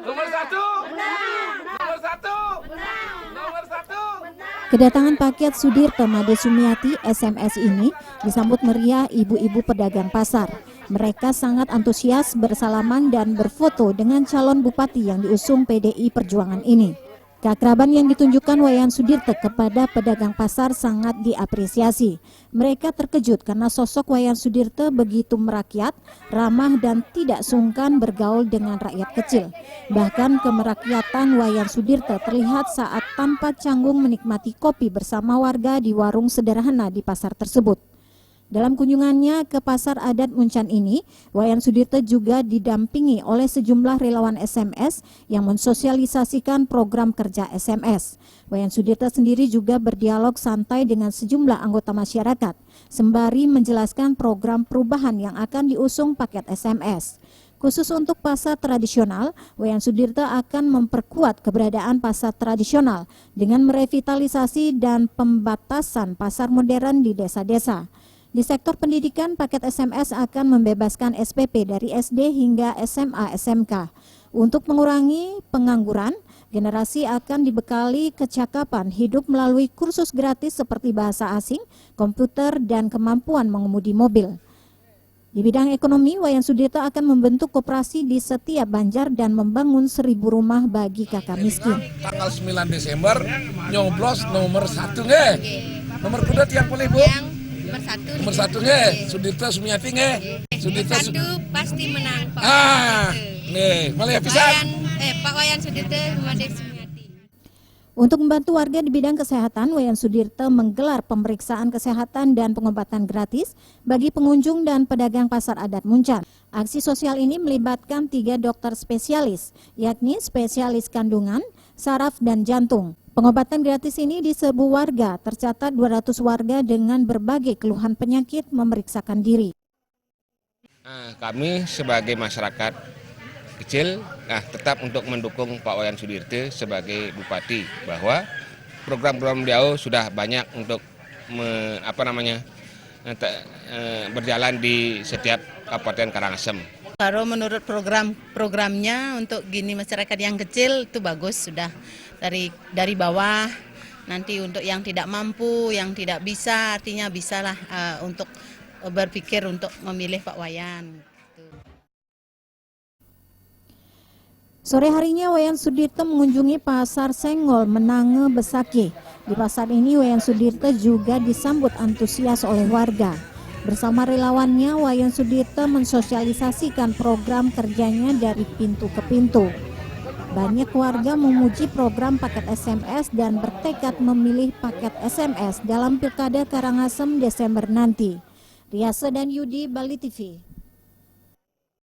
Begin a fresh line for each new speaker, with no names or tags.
Nomor satu. Nomor satu. Nomor satu.
Kedatangan paket Sudirte Made Sumiati SMS ini disambut meriah ibu-ibu pedagang pasar. Mereka sangat antusias bersalaman dan berfoto dengan calon bupati yang diusung PDI Perjuangan ini. Keakraban yang ditunjukkan Wayan Sudirte kepada pedagang pasar sangat diapresiasi. Mereka terkejut karena sosok Wayan Sudirte begitu merakyat, ramah dan tidak sungkan bergaul dengan rakyat kecil. Bahkan kemerakyatan Wayan Sudirte terlihat saat tanpa canggung menikmati kopi bersama warga di warung sederhana di pasar tersebut. Dalam kunjungannya ke pasar adat Muncan ini, Wayan Sudirte juga didampingi oleh sejumlah relawan SMS yang mensosialisasikan program kerja SMS. Wayan Sudirte sendiri juga berdialog santai dengan sejumlah anggota masyarakat, sembari menjelaskan program perubahan yang akan diusung paket SMS. Khusus untuk pasar tradisional, Wayan Sudirte akan memperkuat keberadaan pasar tradisional dengan merevitalisasi dan pembatasan pasar modern di desa-desa. Di sektor pendidikan, paket SMS akan membebaskan SPP dari SD hingga SMA SMK. Untuk mengurangi pengangguran, generasi akan dibekali kecakapan hidup melalui kursus gratis seperti bahasa asing, komputer, dan kemampuan mengemudi mobil. Di bidang ekonomi, Wayan Sudirte akan membentuk koperasi di setiap banjar dan membangun 1.000 rumah bagi kakak miskin.
Tanggal 9 Desember, nyoblos nomor 1 nggih. Nomor kedua tiang boleh Bu? Nomor satu nggih, Sudirte Sumiati nggih.
Sudirte satu pasti menang Pak.
Nih, malah pisan.
Pak Wayan Sudirte Made Sumiati.
Untuk membantu warga di bidang kesehatan, Wayan Sudirte menggelar pemeriksaan kesehatan dan pengobatan gratis bagi pengunjung dan pedagang pasar adat Muncan. Aksi sosial ini melibatkan 3 dokter spesialis, yakni spesialis kandungan, saraf, dan jantung. Pengobatan gratis ini diserbu warga, tercatat 200 warga dengan berbagai keluhan penyakit memeriksakan diri.
Kami sebagai masyarakat kecil tetap untuk mendukung Pak Wayan Sudirte sebagai bupati, bahwa program-program beliau sudah banyak untuk berjalan di setiap Kabupaten Karangasem.
Kalau menurut programnya untuk gini masyarakat yang kecil itu bagus, sudah dari bawah. Nanti untuk yang tidak mampu, yang tidak bisa, artinya bisalah untuk berpikir untuk memilih Pak Wayan.
Sore harinya Wayan Sudirte mengunjungi pasar Senggol Menange Besaki. Di pasar ini Wayan Sudirte juga disambut antusias oleh warga. Bersama relawannya, Wayan Sudirte mensosialisasikan program kerjanya dari pintu ke pintu. Banyak warga memuji program paket SMS dan bertekad memilih paket SMS dalam Pilkada Karangasem Desember nanti. Riasa dan Yudi, Bali TV.